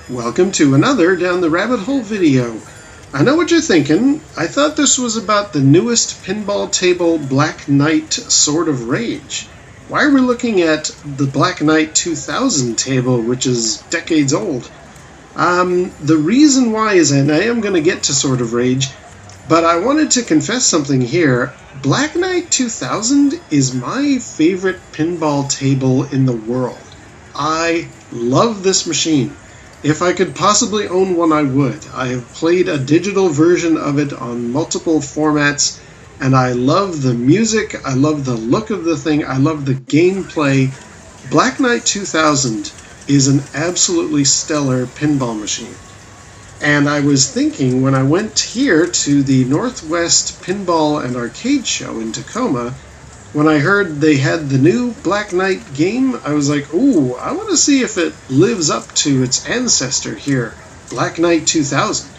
Welcome to another Down the Rabbit Hole video. I know what you're thinking. I thought this was about the newest pinball table Black Knight Sword of Rage. Why are we looking at the Black Knight 2000 table, which is decades old? The reason why is, and I am going to get to Sword of Rage, but I wanted to confess something here. Black Knight 2000 is my favorite pinball table in the world. I love this machine. If I could possibly own one, I would. I have played a digital version of it on multiple formats, and I love the music, I love the look of the thing, I love the gameplay. Black Knight 2000 is an absolutely stellar pinball machine. And I was thinking, when I went here to the Northwest Pimball and Arcade show in Tacoma, when I heard they had the new Black Knight game, I was like, ooh, I want to see if it lives up to its ancestor here, Black Knight 2000.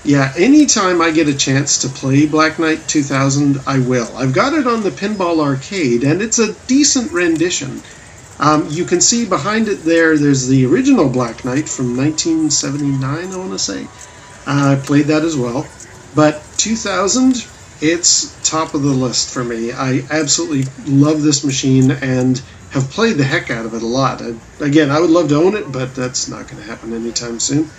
Yeah, anytime I get a chance to play Black Knight 2000, I will. I've got it on the Pinball Arcade, and it's a decent rendition. You can see behind it there's the original Black Knight from 1979, I want to say. I played that as well. But 2000, it's top of the list for me. I absolutely love this machine and have played the heck out of it a lot. Again, I would love to own it, but that's not going to happen anytime soon.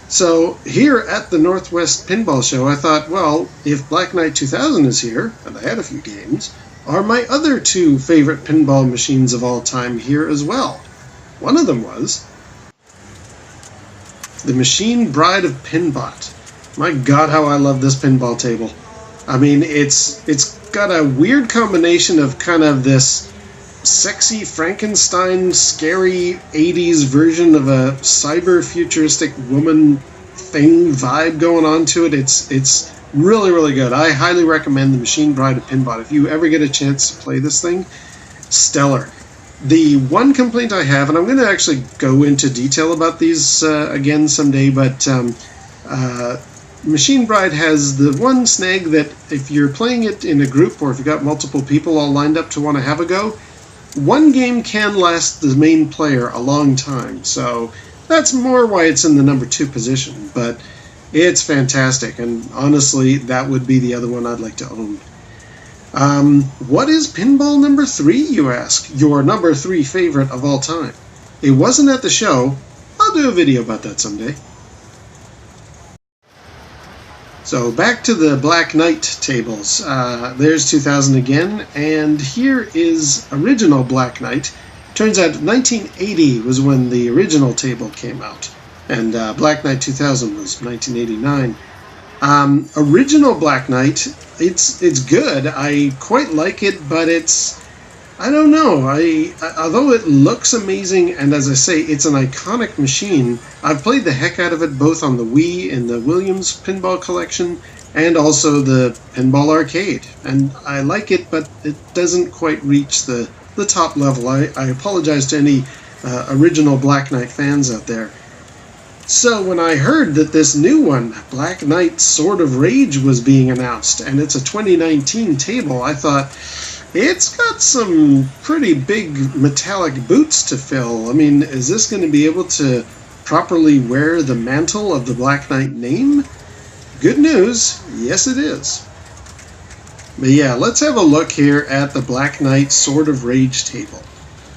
So here at the Northwest Pinball Show, I thought, well, if Black Knight 2000 is here, and I had a few games, are my other two favorite pinball machines of all time here as well? One of them was the Machine Bride of Pinbot. My God, how I love this pinball table. I mean, it's got a weird combination of kind of this sexy Frankenstein, scary 80s version of a cyber-futuristic woman thing vibe going on to it. It's really, really good. I highly recommend the Machine Bride of Pinbot. If you ever get a chance to play this thing, stellar. The one complaint I have, and I'm going to actually go into detail about these again someday, but Machine Bride has the one snag that if you're playing it in a group or if you've got multiple people all lined up to want to have a go, one game can last the main player a long time. So that's more why it's in the number 2 position. But it's fantastic, and honestly, that would be the other one I'd like to own. What is pinball number 3, you ask? Your number 3 favorite of all time. It wasn't at the show. I'll do a video about that someday. So back to the Black Knight tables. There's 2000 again, and here is original Black Knight. Turns out 1980 was when the original table came out, and Black Knight 2000 was 1989. Original Black Knight, it's good. I quite like it, but I don't know. Although it looks amazing, and as I say, it's an iconic machine, I've played the heck out of it both on the Wii in the Williams Pinball Collection and also the Pinball Arcade. And I like it, but it doesn't quite reach the top level. I apologize to any original Black Knight fans out there. So when I heard that this new one, Black Knight Sword of Rage, was being announced, and it's a 2019 table, I thought, it's got some pretty big metallic boots to fill. I mean, is this going to be able to properly wear the mantle of the Black Knight name? Good news, yes it is. But yeah, let's have a look here at the Black Knight Sword of Rage table.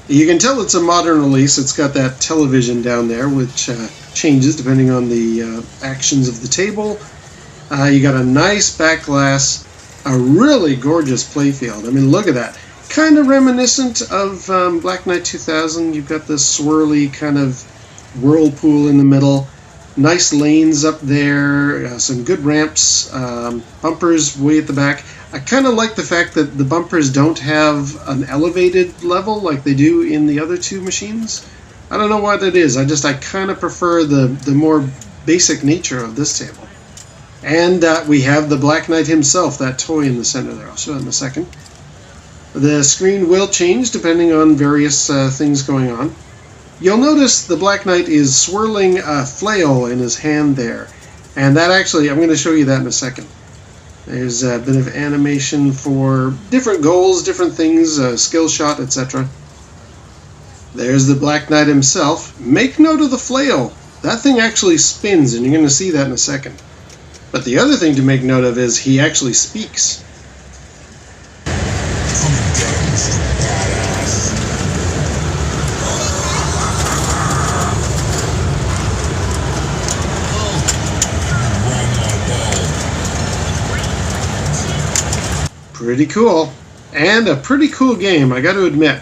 You can tell it's a modern release. It's got that television down there, which changes depending on the actions of the table. You got a nice back glass. A really gorgeous playfield. I mean, look at that. Kind of reminiscent of Black Knight 2000. You've got this swirly kind of whirlpool in the middle. Nice lanes up there. Some good ramps. Bumpers way at the back. I kind of like the fact that the bumpers don't have an elevated level like they do in the other two machines. I don't know why that is. I kind of prefer the more basic nature of this table. And we have the Black Knight himself, that toy in the center there. I'll show it in a second. The screen will change depending on various things going on. You'll notice the Black Knight is swirling a flail in his hand there. And that actually, I'm going to show you that in a second. There's a bit of animation for different goals, different things, skill shot, etc. There's the Black Knight himself. Make note of the flail. That thing actually spins, and you're going to see that in a second. But the other thing to make note of is he actually speaks. Pretty cool. And a pretty cool game, I got to admit.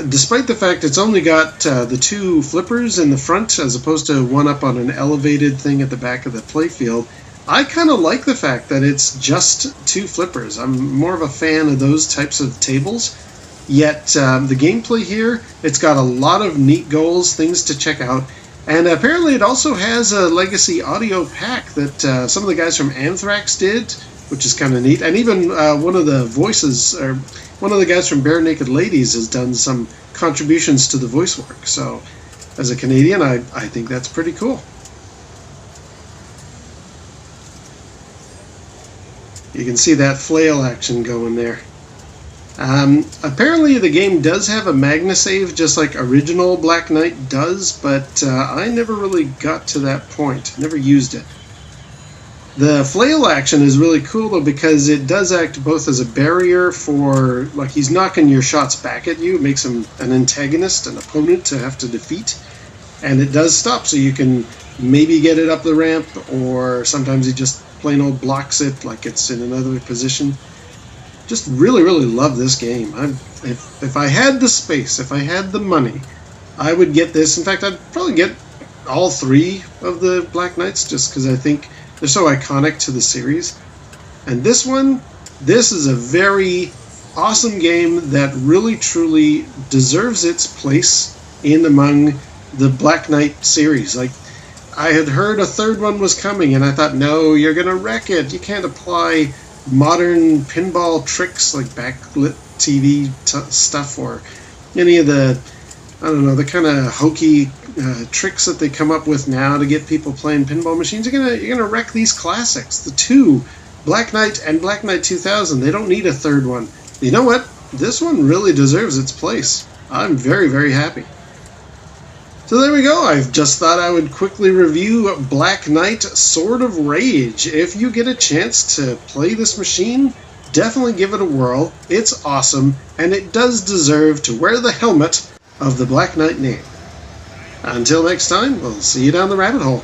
Despite the fact it's only got the two flippers in the front as opposed to one up on an elevated thing at the back of the playfield, I kind of like the fact that it's just two flippers. I'm more of a fan of those types of tables. Yet the gameplay here, it's got a lot of neat goals, things to check out. And apparently it also has a legacy audio pack that some of the guys from Anthrax did, which is kind of neat. And even one of the voices, or one of the guys from Bare Naked Ladies has done some contributions to the voice work. So as a Canadian, I think that's pretty cool. You can see that flail action going there. Apparently the game does have a MagnaSave just like original Black Knight does, but I never really got to that point, never used it. The flail action is really cool though because it does act both as a barrier for, like, he's knocking your shots back at you. It makes him an antagonist, an opponent to have to defeat, and it does stop so you can maybe get it up the ramp, or sometimes he just plain old blocks it like it's in another position. Just really love this game. If I had the space, if I had the money, I would get this. In fact, I'd probably get all three of the Black Knights just because I think they're so iconic to the series. And this one, this is a very awesome game that really truly deserves its place in among the Black Knight series. Like, I had heard a third one was coming, and I thought, no, you're going to wreck it. You can't apply modern pinball tricks like backlit TV stuff or any of the, I don't know, the kind of hokey tricks that they come up with now to get people playing pinball machines. You're gonna wreck these classics. The two, Black Knight and Black Knight 2000, they don't need a third one. You know what? This one really deserves its place. I'm very happy. So there we go. I just thought I would quickly review Black Knight Sword of Rage. If you get a chance to play this machine, definitely give it a whirl. It's awesome, and it does deserve to wear the helmet of the Black Knight name. Until next time, we'll see you down the rabbit hole.